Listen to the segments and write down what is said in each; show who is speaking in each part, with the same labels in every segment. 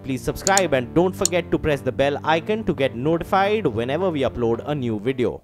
Speaker 1: please subscribe and don't forget to press the bell icon to get notified whenever we upload a new video.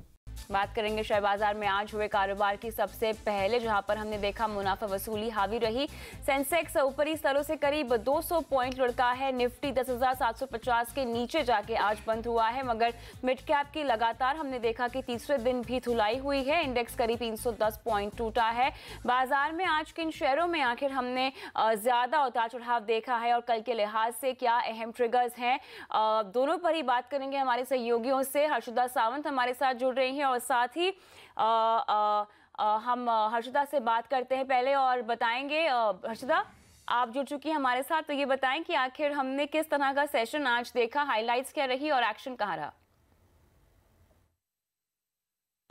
Speaker 2: बात करेंगे share बाजार में आज हुए कारोबार की सबसे पहले, जहां पर हमने देखा मुनाफा वसूली हावी रही। सेंसेक्स ऊपरी स्तरों से करीब 200 पॉइंट लुढ़का है। निफ्टी 10,750 के नीचे जाके आज बंद हुआ है, मगर मिड कैप की लगातार हमने देखा कि तीसरे दिन भी धुलाई हुई है। इंडेक्स करीब 310 पॉइंट टूटा है। बाजार में आज किन शेयरों में आखिर हमने ज्यादा उतार चढ़ाव देखा है और कल के लिहाज से क्या अहम ट्रिगर्स हैं, दोनों पर ही बात करेंगे हमारे सहयोगियों से। हर्षिता सावंत हमारे साथ जुड़ रही हैं और साथ ही हम हर्षिता से बात करते हैं पहले और बताएंगे। हर्षिता, आप जुड़ चुकी हैं हमारे साथ, तो ये बताएं कि आखिर हमने किस तरह का सेशन आज देखा, हाइलाइट्स क्या रही और एक्शन कहाँ रहा?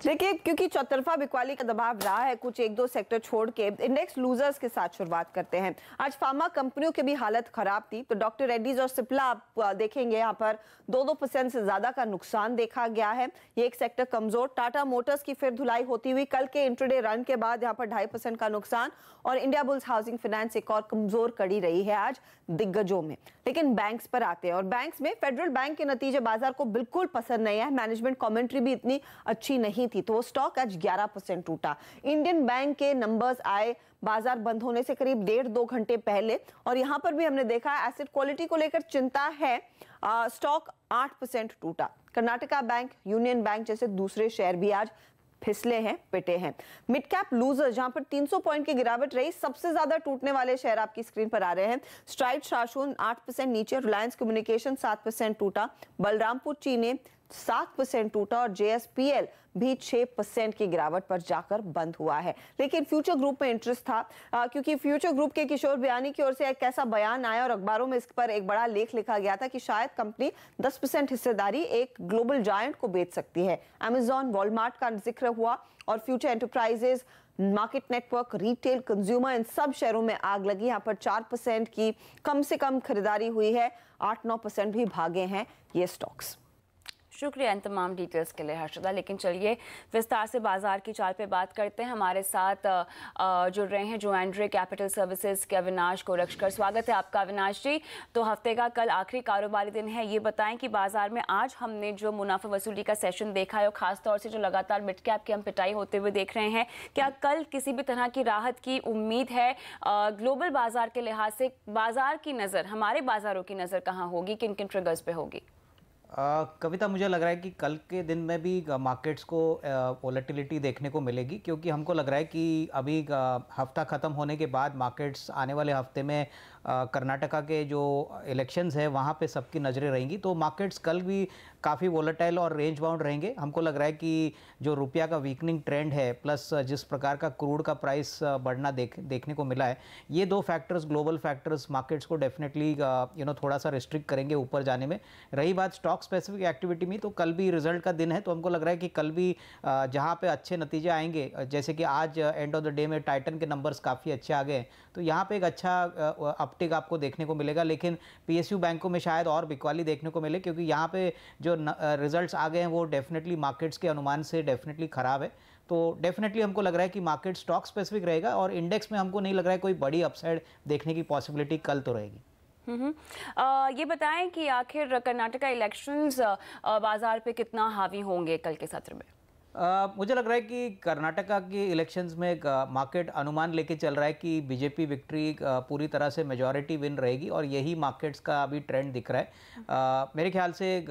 Speaker 3: देखिए, क्योंकि चौतरफा बिकवाली का दबाव रहा है, कुछ एक दो सेक्टर छोड़ के इंडेक्स लूजर्स के साथ शुरुआत करते हैं। आज फार्मा कंपनियों की भी हालत खराब थी, तो डॉक्टर रेड्डीज और सिप्ला आप देखेंगे यहाँ पर 2% से ज्यादा का नुकसान देखा गया है। ये एक सेक्टर कमजोर। टाटा मोटर्स की फिर धुलाई होती हुई, कल के इंट्राडे रन के बाद यहाँ पर 2.5% का नुकसान। और इंडिया बुल्स हाउसिंग फाइनेंस एक और कमजोर कड़ी रही है आज दिग्गजों में। लेकिन बैंक्स पर आते हैं और बैंक्स में फेडरल बैंक के नतीजे बाजार को बिल्कुल पसंद नहीं है। मैनेजमेंट कमेंट्री भी इतनी अच्छी नहीं थी, तो वो स्टॉक आज 11% टूटा। इंडियन बैंक के नंबर्स आए बाजार बंद होने से करीब 1.5-2 घंटे पहले, और यहां पर भी हमने देखा एसेट क्वालिटी को लेकर चिंता है। स्टॉक 8% टूटा। कर्नाटका बैंक, यूनियन बैंक जैसे दूसरे शेयर भी आज फिसले हैं, पिटे हैं। मिड कैप लूजर जहां पर 300 पॉइंट की गिरावट रही। सबसे ज्यादा टूटने वाले शेयर आपकी स्क्रीन पर आ रहे हैं। स्ट्राइड शाशून 8% नीचे, रिलायंस कम्युनिकेशन 7% टूटा, बलरामपुर चीनी 7% टूटा और JSPL भी 6% की गिरावट पर जाकर बंद हुआ है। लेकिन फ्यूचर ग्रुप में इंटरेस्ट था, क्योंकि फ्यूचर ग्रुप के किशोर बयानी की ओर से एक ऐसा बयान आया और अखबारों में इस पर एक बड़ा लेख लिखा गया था कि शायद कंपनी 10% हिस्सेदारी एक ग्लोबल जायंट को बेच सकती है। अमेजॉन, वॉलमार्ट का जिक्र हुआ और future enterprises, market network, retail, consumer, इन सब शेयरों में आग लगी। यहाँ पर 4% की कम से कम खरीदारी हुई है। 8-9% भी भागे हैं ये स्टॉक्स।
Speaker 2: शुक्रिया इन तमाम डिटेल्स के लिए हर्षिता। लेकिन चलिए विस्तार से बाजार की चाल पे बात करते हैं। हमारे साथ जुड़ रहे हैं जो एंड्रे कैपिटल सर्विसेज के अविनाश गोरक्षकर। स्वागत है आपका अविनाश जी। तो हफ्ते का कल आखिरी कारोबारी दिन है, ये बताएं कि बाजार में आज हमने जो मुनाफा वसूली का सेशन देखा है और खासतौर से जो लगातार मिड कैप की हम पिटाई होते हुए देख रहे हैं, क्या कल किसी भी तरह की राहत की उम्मीद है? ग्लोबल बाजार के लिहाज से बाजार की नज़र, हमारे बाजारों की नज़र कहाँ होगी, किन किन ट्रिगर्स पे होगी?
Speaker 4: कविता, मुझे लग रहा है कि कल के दिन में भी मार्केट्स को वोलेटिलिटी देखने को मिलेगी, क्योंकि हमको लग रहा है कि अभी हफ्ता ख़त्म होने के बाद मार्केट्स आने वाले हफ्ते में कर्नाटका के जो इलेक्शंस है वहाँ पे सबकी नज़रें रहेंगी। तो मार्केट्स कल भी काफ़ी वोलेटाइल और रेंज बाउंड रहेंगे। हमको लग रहा है कि जो रुपया का वीकनिंग ट्रेंड है प्लस जिस प्रकार का क्रूड का प्राइस बढ़ना देखने को मिला है, ये दो फैक्टर्स, ग्लोबल फैक्टर्स, मार्केट्स को डेफिनेटली थोड़ा सा रिस्ट्रिक्ट करेंगे ऊपर जाने में। रही बात स्टॉक स्पेसिफिक एक्टिविटी में, तो कल भी रिजल्ट का दिन है, तो हमको लग रहा है कि कल भी जहाँ पे अच्छे नतीजे आएंगे, जैसे कि आज एंड ऑफ द डे में टाइटन के नंबर्स काफ़ी अच्छे आ गए, तो यहाँ पे एक अच्छा अपटिक आपको देखने को मिलेगा। लेकिन PSU बैंकों में शायद और बिकवाली देखने को मिले, क्योंकि यहाँ पे जो रिजल्ट्स आ गए हैं वो डेफिनेटली मार्केट्स के अनुमान से डेफिनेटली ख़राब है। तो डेफिनेटली हमको लग रहा है कि मार्केट स्टॉक स्पेसिफिक रहेगा और इंडेक्स में हमको नहीं लग रहा है कोई बड़ी अपसाइड देखने की पॉसिबिलिटी कल तो रहेगी।
Speaker 2: ये बताएं कि आखिर कर्नाटका इलेक्शंस बाजार पे कितना हावी होंगे कल के सत्र में?
Speaker 4: मुझे लग रहा है कि कर्नाटका के इलेक्शंस में मार्केट अनुमान लेके चल रहा है कि बीजेपी विक्ट्री पूरी तरह से मेजॉरिटी विन रहेगी और यही मार्केट्स का अभी ट्रेंड दिख रहा है। मेरे ख्याल से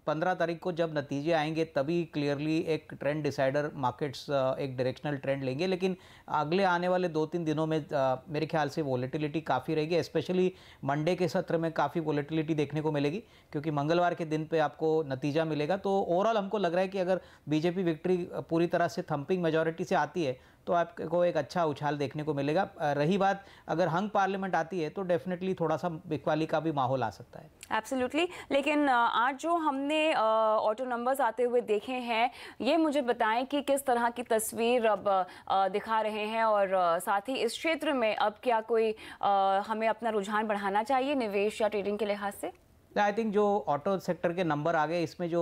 Speaker 4: 15 तारीख को जब नतीजे आएंगे तभी क्लियरली एक ट्रेंड डिसाइडर मार्केट्स एक डायरेक्शनल ट्रेंड लेंगे। लेकिन अगले आने वाले 2-3 दिनों में मेरे ख्याल से वोलेटिलिटी काफ़ी रहेगी, स्पेशली मंडे के सत्र में काफ़ी वोलेटिलिटी देखने को मिलेगी, क्योंकि मंगलवार के दिन पे आपको नतीजा मिलेगा। तो ओवरऑल हमको लग रहा है कि अगर बीजेपी विक्ट्री पूरी तरह से थंपिंग मेजॉरिटी से आती है तो आपको एक अच्छा उछाल देखने को मिलेगा। रही बात अगर हंग पार्लियामेंट आती है तो डेफिनेटली थोड़ा सा बिकवाली का भी माहौल आ सकता है।
Speaker 2: एब्सोल्युटली। लेकिन आज जो हमने ऑटो नंबर्स आते हुए देखे हैं, ये मुझे बताएं कि किस तरह की तस्वीर अब दिखा रहे हैं और साथ ही इस क्षेत्र में अब क्या कोई हमें अपना रुझान बढ़ाना चाहिए निवेश या ट्रेडिंग के लिहाज से?
Speaker 4: आई थिंक जो ऑटो सेक्टर के नंबर आ गए, इसमें जो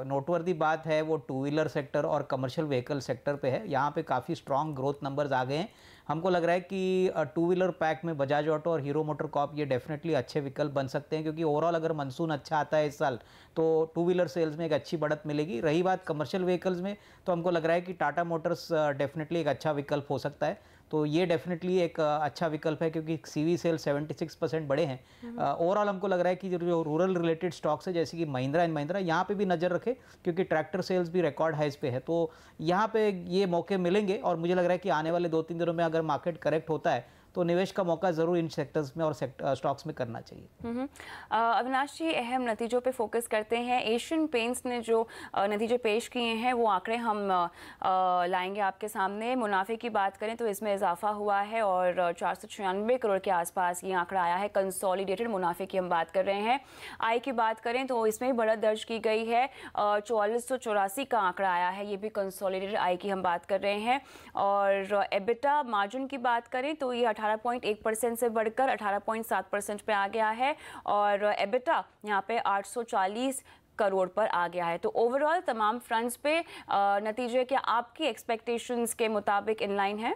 Speaker 4: नोटवर्दी बात है वो टू व्हीलर सेक्टर और कमर्शियल व्हीकल सेक्टर पे है। यहाँ पे काफ़ी स्ट्रॉन्ग ग्रोथ नंबर्स आ गए हैं। हमको लग रहा है कि टू व्हीलर पैक में बजाज ऑटो और हीरो मोटर कॉर्प ये डेफिनेटली अच्छे विकल्प बन सकते हैं, क्योंकि ओवरऑल अगर मानसून अच्छा आता है इस साल तो टू व्हीलर सेल्स में एक अच्छी बढ़त मिलेगी। रही बात कमर्शियल व्हीकल्स में, तो हमको लग रहा है कि टाटा मोटर्स डेफिनेटली एक अच्छा विकल्प हो सकता है। तो ये डेफिनेटली एक अच्छा विकल्प है, क्योंकि सीवी सेल 76% बढ़े हैं। ओवरऑल हमको लग रहा है कि जो रूरल रिलेटेड स्टॉक्स है जैसे कि महिंद्रा एंड महिंद्रा, यहाँ पे भी नज़र रखे, क्योंकि ट्रैक्टर सेल्स भी रिकॉर्ड हाइज पे है। तो यहाँ पे ये मौके मिलेंगे और मुझे लग रहा है कि आने वाले 2-3 दिनों में अगर मार्केट करेक्ट होता है तो निवेश का मौका ज़रूर इन सेक्टर्स में और स्टॉक्स में करना चाहिए।
Speaker 2: अविनाश जी, अहम नतीजों पे फोकस करते हैं। एशियन पेंट्स ने जो नतीजे पेश किए हैं वो आंकड़े हम लाएंगे आपके सामने। मुनाफे की बात करें तो इसमें इजाफा हुआ है और 496 करोड़ के आसपास ये आंकड़ा आया है। कंसोलिडेटेड मुनाफे की हम बात कर रहे हैं। आय की बात करें तो इसमें भी बढ़त दर्ज की गई है, 4484 का आंकड़ा आया है, ये भी कंसोलिडेटेड आय की हम बात कर रहे हैं। और एबिटा मार्जिन की बात करें तो ये 18.1% से बढ़कर 18.7% पे आ गया है और एबिटा यहाँ पे 840 करोड़ पर आ गया है। तो ओवरऑल तमाम फ्रंट्स पे नतीजे क्या आपकी एक्सपेक्टेशंस के मुताबिक इनलाइन है?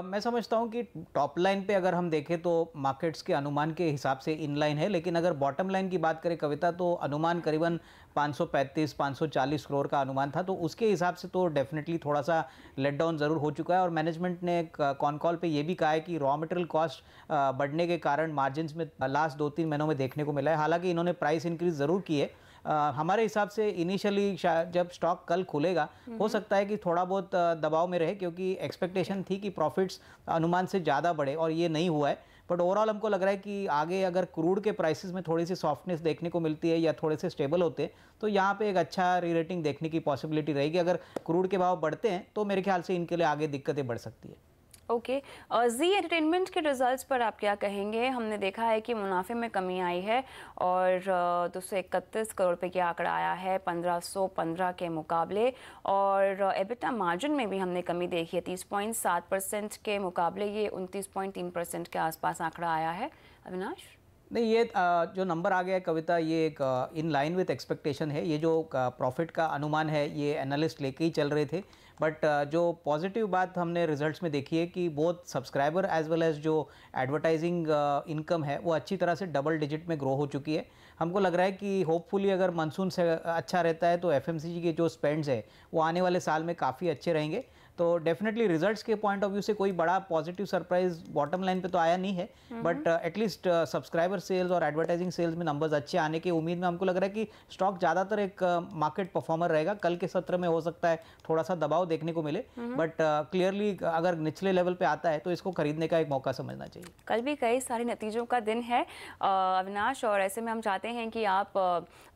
Speaker 4: मैं समझता हूँ कि टॉप लाइन पे अगर हम देखें तो मार्केट्स के अनुमान के हिसाब से इनलाइन है, लेकिन अगर बॉटम लाइन की बात करें कविता, तो अनुमान करीबन 535-540 करोड़ का अनुमान था। तो उसके हिसाब से तो डेफिनेटली थोड़ा सा लेट डाउन ज़रूर हो चुका है। और मैनेजमेंट ने कॉन कॉल पे ये भी कहा है कि रॉ मटेरियल कॉस्ट बढ़ने के कारण मार्जिन्स में लास्ट 2-3 महीनों में देखने को मिला है। हालांकि इन्होंने प्राइस इंक्रीज ज़रूर की है। हमारे हिसाब से इनिशियली जब स्टॉक कल खुलेगा हो सकता है कि थोड़ा बहुत दबाव में रहे, क्योंकि एक्सपेक्टेशन थी कि प्रॉफिट्स अनुमान से ज़्यादा बढ़े और ये नहीं हुआ है। बट ओवरऑल हमको लग रहा है कि आगे अगर क्रूड के प्राइसेस में थोड़ी सी सॉफ्टनेस देखने को मिलती है या थोड़े से स्टेबल होते हैं तो यहाँ पे एक अच्छा री-रेटिंग देखने की पॉसिबिलिटी रहेगी। अगर क्रूड के भाव बढ़ते हैं तो मेरे ख्याल से इनके लिए आगे दिक्कतें बढ़ सकती है।
Speaker 2: ओके, जी एंटरटेनमेंट के रिजल्ट्स पर आप क्या कहेंगे? हमने देखा है कि मुनाफे में कमी आई है और 231 करोड़ रुपए की आंकड़ा आया है 1515 के मुकाबले, और एबिटा मार्जिन में भी हमने कमी देखी है 30.7% के मुकाबले ये 29.3% के आसपास आंकड़ा आया है। अविनाश?
Speaker 4: नहीं, ये जो नंबर आ गया है कविता, ये एक इन लाइन विथ एक्सपेक्टेशन है। ये जो प्रॉफिट का अनुमान है ये एनालिस्ट लेके ही चल रहे थे। बट जो पॉजिटिव बात हमने रिजल्ट्स में देखी है कि both subscriber as well as जो एडवर्टाइजिंग इनकम है वो अच्छी तरह से डबल डिजिट में ग्रो हो चुकी है। हमको लग रहा है कि होपफुली अगर मानसून से अच्छा रहता है तो एफएमसीजी के जो स्पेंड्स है वो आने वाले साल में काफ़ी अच्छे रहेंगे। तो डेफिनेटली रिजल्ट्स के पॉइंट ऑफ व्यू से कोई बड़ा पॉजिटिव सरप्राइज बॉटम लाइन पे तो आया नहीं है, बट एटलीस्ट सब्सक्राइबर सेल्स और एडवर्टाइजिंग सेल्स में नंबर्स अच्छे आने की उम्मीद में हमको लग रहा है कि स्टॉक ज़्यादातर एक मार्केट परफॉर्मर रहेगा। कल के सत्र में हो सकता है थोड़ा सा दबाव देखने को मिले, बट क्लियरली अगर निचले लेवल पे आता है तो इसको खरीदने का एक मौका समझना चाहिए।
Speaker 2: कल भी कई सारे नतीजों का दिन है अविनाश, और ऐसे में हम चाहते हैं कि आप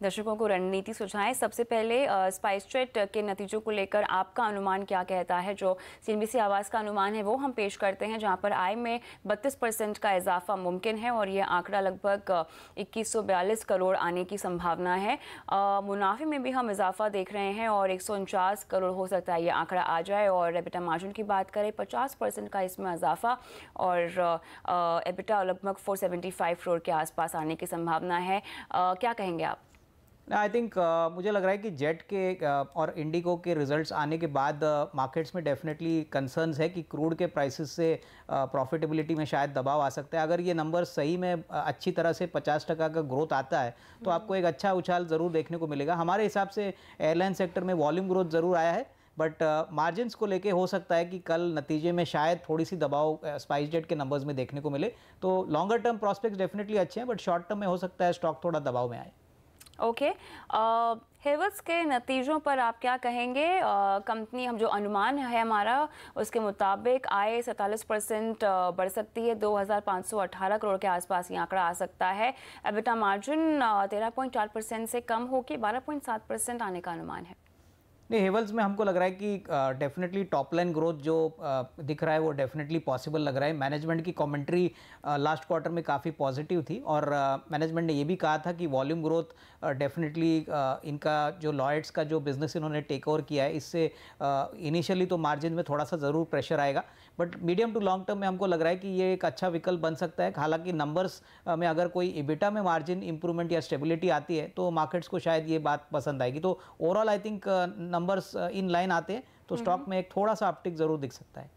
Speaker 2: दर्शकों को रणनीति सुझाएं। सबसे पहले स्पाइसजेट के नतीजों को लेकर आपका अनुमान क्या कहता है? जो सीएनबीसी आवाज़ का अनुमान है वो हम पेश करते हैं, जहां पर आय में 32% का इजाफा मुमकिन है और ये आंकड़ा लगभग 2142 करोड़ आने की संभावना है। मुनाफे में भी हम इजाफा देख रहे हैं और 149 करोड़ हो सकता है ये आंकड़ा आ जाए। और एबिटा मार्जिन की बात करें 50% का इसमें इजाफा और एबिटा लगभग 475 करोड़ के आसपास आने की संभावना है। क्या कहेंगे आप?
Speaker 4: आई थिंक मुझे लग रहा है कि जेट के और इंडिगो के रिजल्ट्स आने के बाद मार्केट्स में डेफिनेटली कंसर्न्स है कि क्रूड के प्राइसेस से प्रॉफिटेबिलिटी में शायद दबाव आ सकता है। अगर ये नंबर सही में अच्छी तरह से 50% का ग्रोथ आता है तो आपको एक अच्छा उछाल ज़रूर देखने को मिलेगा। हमारे हिसाब से एयरलाइन सेक्टर में वॉल्यूम ग्रोथ ज़रूर आया है, बट मार्जिन्स को लेके हो सकता है कि कल नतीजे में शायद थोड़ी सी दबाव स्पाइसजेट के नंबर्स में देखने को मिले। तो लॉन्गर टर्म प्रॉस्पेक्ट्स डेफिनेटली अच्छे हैं, बट शॉर्ट टर्म में हो सकता है स्टॉक थोड़ा दबाव में आए।
Speaker 2: ओके, हेवल्स के नतीजों पर आप क्या कहेंगे? कंपनी, हम जो अनुमान है हमारा उसके मुताबिक आय 47% बढ़ सकती है, 2518 करोड़ के आसपास ये आंकड़ा आ सकता है। एबिटा मार्जिन 13.4% से कम होकर 12.7% आने का अनुमान है।
Speaker 4: नहीं, हेवल्स में हमको लग रहा है कि डेफिनेटली टॉप लाइन ग्रोथ जो दिख रहा है वो डेफिनेटली पॉसिबल लग रहा है। मैनेजमेंट की कमेंट्री लास्ट क्वार्टर में काफ़ी पॉजिटिव थी और मैनेजमेंट ने ये भी कहा था कि वॉल्यूम ग्रोथ डेफिनेटली इनका जो लॉयड्स का जो बिजनेस इन्होंने टेक ओवर किया है इससे इनिशियली तो मार्जिन में थोड़ा सा ज़रूर प्रेशर आएगा, but medium to long term में हमको लग रहा है कि ये एक अच्छा विकल्प बन सकता है। हालांकि नंबर्स में अगर कोई इबिटा में मार्जिन इंप्रूवमेंट या स्टेबिलिटी आती है तो मार्केट्स को शायद ये बात पसंद आएगी। तो overall I think numbers in line आते हैं तो स्टॉक में एक थोड़ा सा अपटिक ज़रूर दिख सकता है।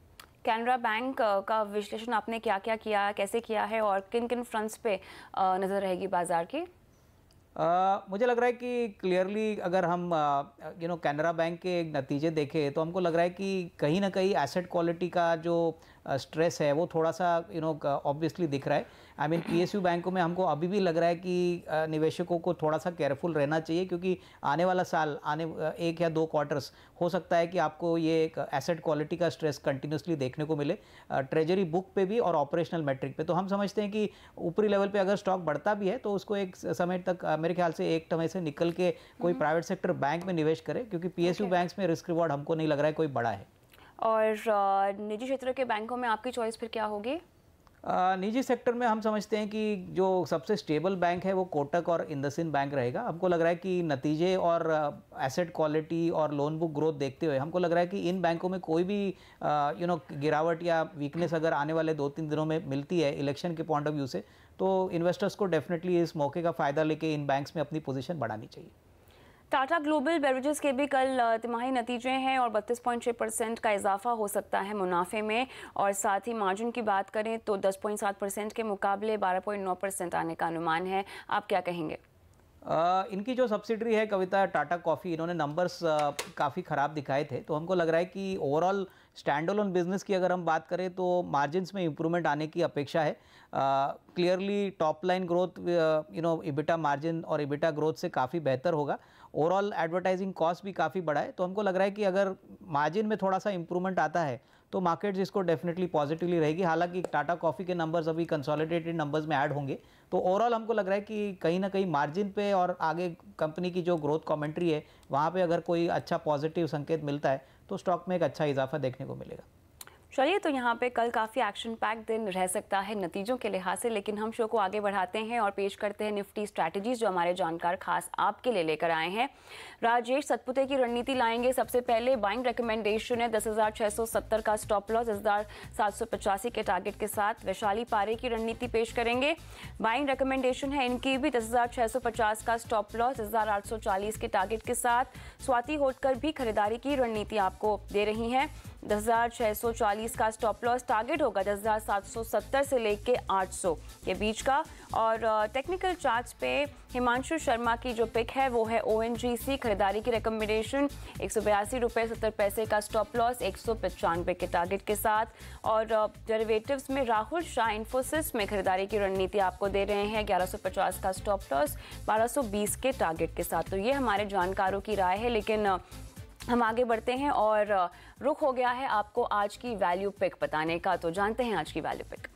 Speaker 2: कैनरा बैंक का विश्लेषण आपने क्या क्या किया, कैसे किया है और किन किन फ्रंट्स पे नज़र रहेगी बाजार की?
Speaker 4: मुझे लग रहा है कि क्लियरली अगर हम कैनरा बैंक के नतीजे देखें तो हमको लग रहा है कि कहीं ना कहीं एसेट क्वालिटी का जो स्ट्रेस है वो थोड़ा सा ऑब्वियसली दिख रहा है। आई मीन पीएसयू बैंकों में हमको अभी भी लग रहा है कि निवेशकों को थोड़ा सा केयरफुल रहना चाहिए, क्योंकि आने वाला साल, आने 1 या 2 क्वार्टर्स हो सकता है कि आपको ये एक एसेट क्वालिटी का स्ट्रेस कंटिन्यूसली देखने को मिले, ट्रेजरी बुक पे भी और ऑपरेशनल मैट्रिक पे। तो हम समझते हैं कि ऊपरी लेवल पे अगर स्टॉक बढ़ता भी है तो उसको एक समय तक मेरे ख्याल से एक समय से निकल के कोई प्राइवेट सेक्टर बैंक में निवेश करे, क्योंकि पीएसयू बैंक्स में रिस्क रिवॉर्ड हमको नहीं लग रहा है कोई बड़ा है।
Speaker 2: और निजी क्षेत्र के बैंकों में आपकी चॉइस फिर क्या होगी?
Speaker 4: निजी सेक्टर में हम समझते हैं कि जो सबसे स्टेबल बैंक है वो कोटक और इंडसइंड बैंक रहेगा। हमको लग रहा है कि नतीजे और एसेट क्वालिटी और लोन बुक ग्रोथ देखते हुए हमको लग रहा है कि इन बैंकों में कोई भी गिरावट या वीकनेस अगर आने वाले 2-3 दिनों में मिलती है इलेक्शन के पॉइंट ऑफ व्यू से, तो इन्वेस्टर्स को डेफिनेटली इस मौके का फ़ायदा लेके इन बैंक्स में अपनी पोजीशन बढ़ानी चाहिए।
Speaker 2: टाटा ग्लोबल बेवरेजेस के भी कल तिमाही नतीजे हैं और 32.6% का इजाफा हो सकता है मुनाफे में, और साथ ही मार्जिन की बात करें तो 10.7% के मुकाबले 12.9% आने का अनुमान है। आप क्या कहेंगे?
Speaker 4: इनकी जो सब्सिडरी है कविता टाटा कॉफ़ी, इन्होंने नंबर्स काफ़ी ख़राब दिखाए थे, तो हमको लग रहा है कि ओवरऑल स्टैंड अलोन बिजनेस की अगर हम बात करें तो मार्जिन्स में इंप्रूवमेंट आने की अपेक्षा है। Clearly top line growth EBITDA margin और इबिटा ग्रोथ से काफ़ी बेहतर होगा। ओवरऑल एडवर्टाइजिंग कॉस्ट भी काफ़ी बड़ा है, तो हमको लग रहा है कि अगर मार्जिन में थोड़ा सा इंप्रूवमेंट आता है तो मार्केट्स इसको डेफिनेटली पॉजिटिवली रहेगी। हालांकि टाटा कॉफ़ी के नंबर्स अभी कंसोलिडेटेड नंबर्स में ऐड होंगे, तो ओवरऑल हमको लग रहा है कि कहीं ना कहीं मार्जिन पे और आगे कंपनी की जो ग्रोथ कमेंट्री है वहाँ पे अगर कोई अच्छा पॉजिटिव संकेत मिलता है तो स्टॉक में एक अच्छा इजाफा देखने को मिलेगा।
Speaker 2: चलिए, तो यहाँ पे कल काफ़ी एक्शन पैक दिन रह सकता है नतीजों के लिहाज से, लेकिन हम शो को आगे बढ़ाते हैं और पेश करते हैं निफ्टी स्ट्रैटेजीज जो हमारे जानकार खास आपके लिए लेकर आए हैं। राजेश सतपुते की रणनीति लाएंगे। सबसे पहले बाइंग रिकमेंडेशन है 10,670 का स्टॉप लॉस 10,785 के टारगेट के साथ। वैशाली पारे की रणनीति पेश करेंगे। बाइंग रिकमेंडेशन है इनकी भी 10,650 का स्टॉप लॉस 10,840 के टारगेट के साथ। स्वाति होटकर भी खरीदारी की रणनीति आपको दे रही हैं। 10,640 का स्टॉप लॉस, टारगेट होगा 10,770 से लेके 800 के बीच का। और टेक्निकल चार्ट्स पे हिमांशु शर्मा की जो पिक है वो है ONGC, खरीदारी की रिकमेंडेशन 182 रुपये 70 पैसे का स्टॉप लॉस 195 के टारगेट के साथ। और डेरिवेटिव्स में राहुल शाह इन्फोसिस में खरीदारी की रणनीति आपको दे रहे हैं 1150 का स्टॉप लॉस 1220 के टारगेट के साथ। तो ये हमारे जानकारों की राय है, लेकिन हम आगे बढ़ते हैं और रुख हो गया है आपको आज की वैल्यू पिक बताने का। तो जानते हैं आज की वैल्यू पिक।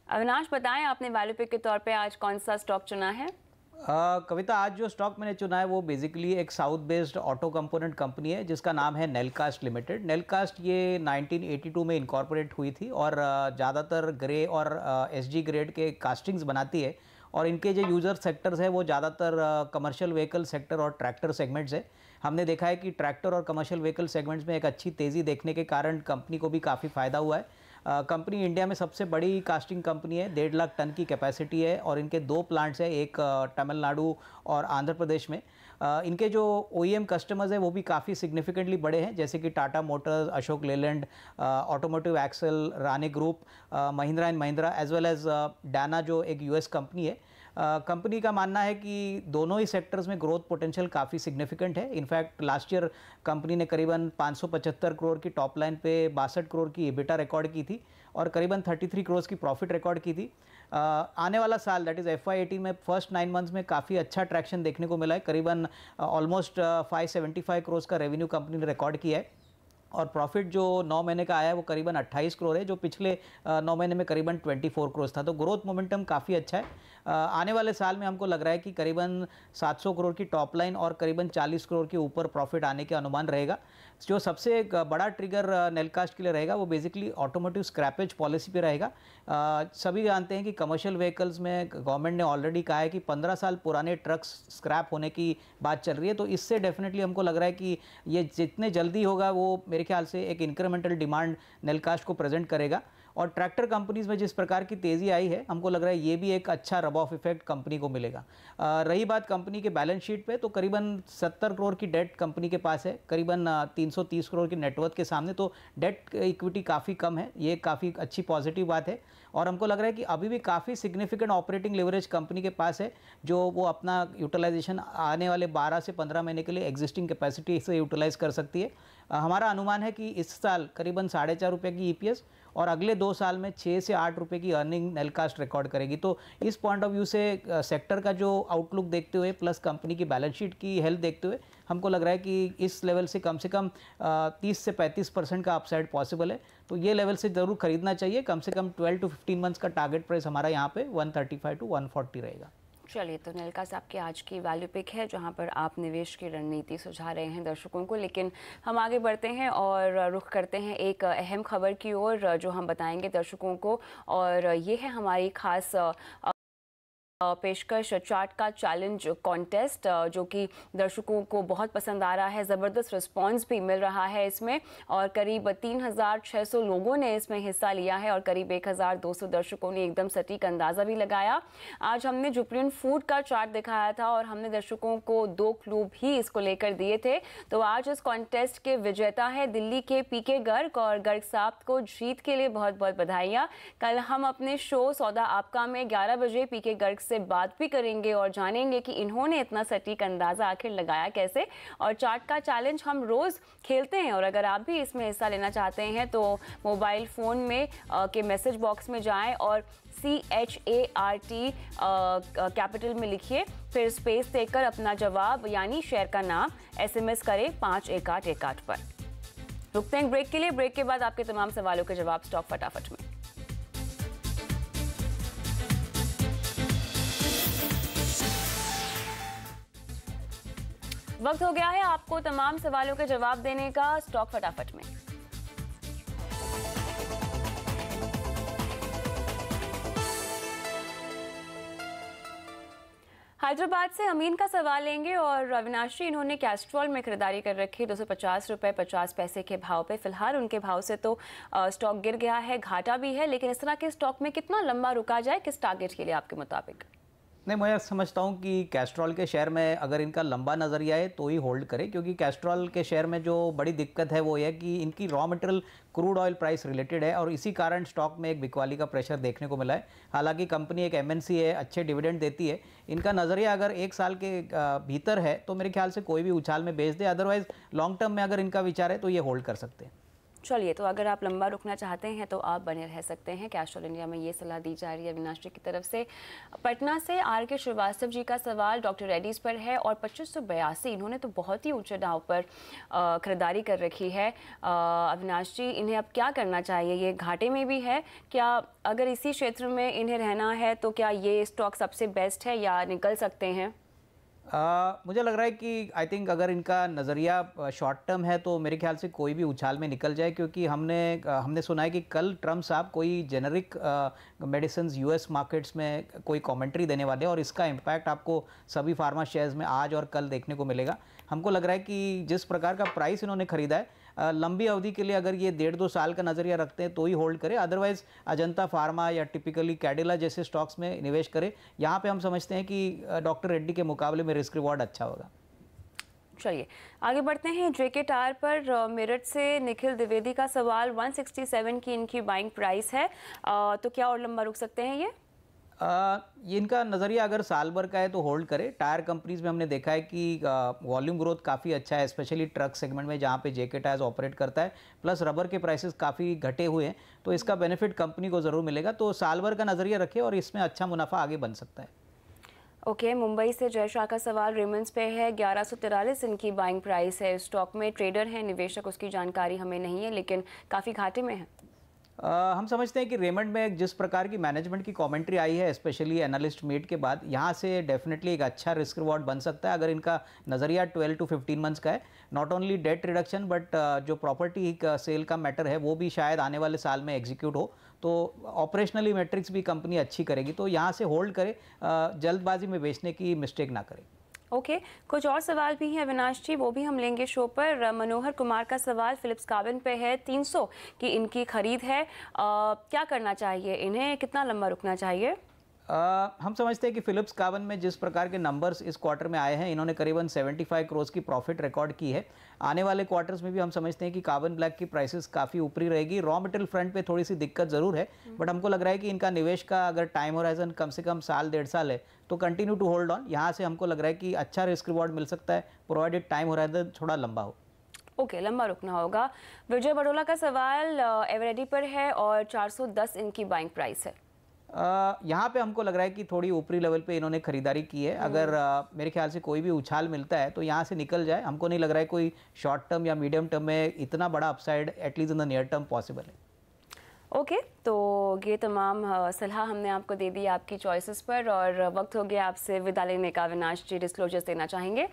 Speaker 2: अविनाश, बताएं आपने वैल्यू पिक के तौर पे आज कौन सा स्टॉक चुना है?
Speaker 4: कविता, आज जो स्टॉक मैंने चुना है वो बेसिकली एक south based auto component company है जिसका नाम है नेलकास्ट लिमिटेड। नेलकास्ट ये 1982 में इनकॉर्पोरेट हुई थी और ज़्यादातर ग्रे और SG ग्रेड के कास्टिंग्स बनाती है, और इनके जो यूज़र सेक्टर्स है वो ज़्यादातर कमर्शियल व्हीकल सेक्टर और ट्रैक्टर सेगमेंट्स है। हमने देखा है कि ट्रैक्टर और कमर्शियल व्हीकल सेगमेंट्स में एक अच्छी तेज़ी देखने के कारण कंपनी को भी काफ़ी फ़ायदा हुआ है। कंपनी इंडिया में सबसे बड़ी कास्टिंग कंपनी है, 1.5 लाख टन की कैपेसिटी है और इनके 2 प्लांट्स हैं, एक तमिलनाडु और आंध्र प्रदेश में। इनके जो OEM कस्टमर्स हैं वो भी काफ़ी सिग्निफिकेंटली बड़े हैं, जैसे कि Tata Motors, Ashok Leyland, automotive Axles, Rane Group, Mahindra and Mahindra, as well as Dana जो एक US कंपनी है। कंपनी का मानना है कि दोनों ही सेक्टर्स में ग्रोथ पोटेंशियल काफ़ी सिग्निफिकेंट है। इनफैक्ट लास्ट ईयर कंपनी ने करीबन 575 करोड़ की टॉप लाइन पे 62 करोड़ की EBITDA रिकॉर्ड की थी और करीबन 33 करोड़ की प्रॉफिट रिकॉर्ड की थी। आने वाला साल दैट इज़ FY18 में फर्स्ट 9 मंथ्स में काफ़ी अच्छा ट्रैक्शन देखने को मिला है। करीबन ऑलमोस्ट 575 करोड़ का रेवेन्यू कंपनी ने रिकॉर्ड किया है और प्रॉफिट जो 9 महीने का आया है वो करीबन 28 करोड़ है, जो पिछले 9 महीने में करीबन 24 करोड़ था। तो ग्रोथ मोमेंटम काफ़ी अच्छा है। आने वाले साल में हमको लग रहा है कि करीबन 700 करोड़ की टॉप लाइन और करीबन 40 करोड़ के ऊपर प्रॉफिट आने के अनुमान रहेगा। जो सबसे बड़ा ट्रिगर नेलकास्ट के लिए रहेगा वो बेसिकली ऑटोमोटिव स्क्रैपेज पॉलिसी पे रहेगा। सभी जानते हैं कि कमर्शियल व्हीकल्स में गवर्नमेंट ने ऑलरेडी कहा है कि 15 साल पुराने ट्रक्स स्क्रैप होने की बात चल रही है, तो इससे डेफिनेटली हमको लग रहा है कि ये जितने जल्दी होगा वो मेरे ख्याल से एक इंक्रीमेंटल डिमांड नेलकास्ट को प्रेजेंट करेगा। और ट्रैक्टर कंपनीज में जिस प्रकार की तेज़ी आई है, हमको लग रहा है ये भी एक अच्छा रब ऑफ इफेक्ट कंपनी को मिलेगा। रही बात कंपनी के बैलेंस शीट पे, तो करीबन 70 करोड़ की डेट कंपनी के पास है, करीबन 330 करोड़ की नेटवर्थ के सामने, तो डेट इक्विटी काफ़ी कम है, ये काफ़ी अच्छी पॉजिटिव बात है। और हमको लग रहा है कि अभी भी काफ़ी सिग्निफिकेंट ऑपरेटिंग लेवरेज कंपनी के पास है, जो वो अपना यूटिलाइजेशन आने वाले 12 से 15 महीने के लिए एग्जिस्टिंग कैपेसिटी से यूटिलाइज कर सकती है। हमारा अनुमान है कि इस साल करीबन 4.5 रुपये की ईपीएस और अगले 2 साल में 6 से 8 रुपये की अर्निंग नेलकास्ट रिकॉर्ड करेगी। तो इस पॉइंट ऑफ व्यू से सेक्टर का जो आउटलुक देखते हुए प्लस कंपनी की बैलेंस शीट की हेल्थ देखते हुए हमको लग रहा है कि इस लेवल से कम 30 से 35% का अपसाइड पॉसिबल है। तो ये लेवल से ज़रूर खरीदना चाहिए। कम से कम 12 to 15 मंथ्स का टारगेट प्राइस हमारा यहाँ पे 135 to 140 रहेगा।
Speaker 2: चलिए, तो नेलका साहब की आज की वैल्यू पिक है जहां पर आप निवेश की रणनीति सुझा रहे हैं दर्शकों को। लेकिन हम आगे बढ़ते हैं और रुख करते हैं एक अहम खबर की ओर जो हम बताएंगे दर्शकों को, और ये है हमारी खास पेशकश चार्ट का चैलेंज कॉन्टेस्ट, जो कि दर्शकों को बहुत पसंद आ रहा है। ज़बरदस्त रिस्पांस भी मिल रहा है इसमें, और करीब 3600 लोगों ने इसमें हिस्सा लिया है और करीब 1200 दर्शकों ने एकदम सटीक अंदाज़ा भी लगाया। आज हमने जुपिरियन फूड का चार्ट दिखाया था और हमने दर्शकों को 2 क्लू भी इसको लेकर दिए थे। तो आज इस कॉन्टेस्ट के विजेता है दिल्ली के पीके गर्ग, और गर्ग साहब को जीत के लिए बहुत बहुत बधाइयाँ। कल हम अपने शो सौदा आपका में 11 बजे पीके गर्ग से बात भी करेंगे और जानेंगे कि इन्होंने इतना सटीक अंदाजा आखिर लगाया कैसे। और चार्ट का चैलेंज हम रोज खेलते हैं, और अगर आप भी इसमें हिस्सा लेना चाहते हैं तो मोबाइल फोन में के मैसेज बॉक्स में जाएं और CHART कैपिटल में लिखिए, फिर स्पेस देकर अपना जवाब यानी शेयर का नाम SMS करें 51818 पर। रुकते हैं ब्रेक के लिए। ब्रेक के बाद आपके तमाम सवालों के जवाब स्टॉक फटाफट में। वक्त हो गया है आपको तमाम सवालों के जवाब देने का स्टॉक फटाफट में। हैदराबाद से अमीन का सवाल लेंगे, और अविनाश जी, इन्होंने कैस्ट्रॉल में खरीदारी कर रखी 250 रुपये 50 पैसे के भाव पे। फिलहाल उनके भाव से तो स्टॉक गिर गया है, घाटा भी है, लेकिन इस तरह के स्टॉक में कितना लंबा रुका जाए, किस टारगेट के लिए आपके मुताबिक?
Speaker 4: नहीं, मैं समझता हूँ कि कैस्ट्रॉल के शेयर में अगर इनका लंबा नज़रिया है तो ही होल्ड करें, क्योंकि कैस्ट्रॉल के शेयर में जो बड़ी दिक्कत है वो ये है कि इनकी raw material crude oil price related है, और इसी कारण स्टॉक में एक बिकवाली का प्रेशर देखने को मिला है। हालांकि कंपनी एक MNC है, अच्छे डिविडेंड देती है। इनका नज़रिया अगर 1 साल के भीतर है तो मेरे ख्याल से कोई भी उछाल में बेच दे, अदरवाइज़ लॉन्ग टर्म में अगर इनका विचार है तो ये होल्ड कर सकते हैं।
Speaker 2: चलिए, तो अगर आप लंबा रुकना चाहते हैं तो आप बने रह सकते हैं। कैस्ट्रॉल इंडिया में ये सलाह दी जा रही है अविनाश जी की तरफ से। पटना से RK श्रीवास्तव जी का सवाल डॉक्टर रेड्डीज पर है, और 2582 इन्होंने तो बहुत ही ऊंचे दाव पर खरीदारी कर रखी है। अविनाश जी, इन्हें अब क्या करना चाहिए? ये घाटे में भी है क्या? अगर इसी क्षेत्र में इन्हें रहना है तो क्या ये स्टॉक सबसे बेस्ट है या निकल सकते हैं?
Speaker 4: मुझे लग रहा है कि आई थिंक अगर इनका नज़रिया शॉर्ट टर्म है तो मेरे ख्याल से कोई भी उछाल में निकल जाए, क्योंकि हमने सुना है कि कल ट्रम्प साहब कोई जेनरिक मेडिसिन US मार्केट्स में कोई कमेंट्री देने वाले हैं, और इसका इम्पैक्ट आपको सभी फार्मा शेयर्स में आज और कल देखने को मिलेगा। हमको लग रहा है कि जिस प्रकार का प्राइस इन्होंने खरीदा है, लंबी अवधि के लिए अगर ये 1.5-2 साल का नज़रिया रखते हैं तो ही होल्ड करें, अदरवाइज अजंता फार्मा या टिपिकली कैडिला जैसे स्टॉक्स में निवेश करें। यहाँ पे हम समझते हैं कि डॉक्टर रेड्डी के मुकाबले में रिस्क रिवॉर्ड अच्छा होगा।
Speaker 2: चलिए आगे बढ़ते हैं। JK टायर पर मेरठ से निखिल द्विवेदी का सवाल, 167 की इनकी बाइंग प्राइस है, तो क्या और लंबा रुक सकते हैं ये?
Speaker 4: ये इनका नज़रिया अगर साल भर का है तो होल्ड करें। टायर कंपनीज में हमने देखा है कि वॉल्यूम ग्रोथ काफ़ी अच्छा है, स्पेशली ट्रक सेगमेंट में जहाँ पे JK टायर्स ऑपरेट करता है, प्लस रबर के प्राइसेस काफ़ी घटे हुए हैं, तो इसका बेनिफिट कंपनी को ज़रूर मिलेगा। तो साल भर का नज़रिया रखें और इसमें अच्छा मुनाफा आगे बन सकता है।
Speaker 2: ओके, मुंबई से जय शाह का सवाल रेमंड्स पे है, 1143 इनकी बाइंग प्राइस है। स्टॉक में ट्रेडर हैं निवेशक, उसकी जानकारी हमें नहीं है, लेकिन काफ़ी घाटे में है।
Speaker 4: हम समझते हैं कि रेमंड में जिस प्रकार की मैनेजमेंट की कमेंट्री आई है, स्पेशली एनालिस्ट मीट के बाद, यहाँ से डेफिनेटली एक अच्छा रिस्क रिवॉर्ड बन सकता है अगर इनका नज़रिया 12 to 15 मंथ्स का है। Not only date reduction but जो प्रॉपर्टी का सेल का मैटर है वो भी शायद आने वाले साल में एग्जीक्यूट हो, तो ऑपरेशनली मैट्रिक्स भी कंपनी अच्छी करेगी। तो यहाँ से होल्ड करें, जल्दबाजी में बेचने की मिस्टेक ना करें।
Speaker 2: ओके कुछ और सवाल भी हैं अविनाश जी, वो भी हम लेंगे शो पर। मनोहर कुमार का सवाल फिलिप्स कार्बन पे है, 300 की इनकी खरीद है, क्या करना चाहिए, इन्हें कितना लंबा रुकना चाहिए?
Speaker 4: हम समझते हैं कि फिलिप्स कार्बन में जिस प्रकार के नंबर्स इस क्वार्टर में आए हैं, इन्होंने करीबन 75 करोड़ की प्रॉफिट रिकॉर्ड की है। आने वाले क्वार्टर्स में भी हम समझते हैं कि कार्बन ब्लैक की प्राइसेस काफ़ी ऊपरी रहेगी। रॉ मटेरियल फ्रंट पे थोड़ी सी दिक्कत ज़रूर है, बट हमको लग रहा है कि इनका निवेश का अगर टाइम होराइजन कम से कम साल 1.5 साल है तो कंटिन्यू टू होल्ड ऑन। यहाँ से हमको लग रहा है कि अच्छा रिस्क रिवॉर्ड मिल सकता है, प्रोवाइडेड टाइम होराइजन थोड़ा लंबा हो।
Speaker 2: ओके लंबा रुकना होगा। विजय बड़ोला का सवाल एवरेडी पर है और 410 इनकी बाइंग प्राइस है।
Speaker 4: यहाँ पे हमको लग रहा है कि थोड़ी ऊपरी लेवल पे इन्होंने खरीदारी की है। अगर मेरे ख्याल से कोई भी उछाल मिलता है तो यहाँ से निकल जाए। हमको नहीं लग रहा है कोई शॉर्ट टर्म या मीडियम टर्म में इतना बड़ा upside at least in the near term possible है।
Speaker 2: ओके तो ये तमाम सलाह हमने आपको दे दी आपकी चॉइसेस पर, और वक्त हो गया आपसे विदा लेने का। अविनाश जी डिस्क्लोजर्स देना चाहेंगे?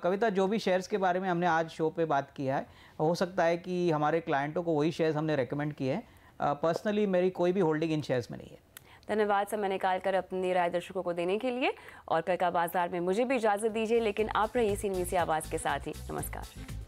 Speaker 4: कविता, जो भी शेयर्स के बारे में हमने आज शो पे बात किया है, हो सकता है कि हमारे क्लाइंटों को वही शेयर्स हमने रेकमेंड किए हैं। पर्सनली मेरी कोई भी होल्डिंग इन शेयर्स में नहीं है।
Speaker 2: धन्यवाद समय निकाल कर अपनी राय दर्शकों को देने के लिए। और कल का बाजार में मुझे भी इजाज़त दीजिए, लेकिन आप रहिए सीनवी सी आवाज़ के साथ ही। नमस्कार।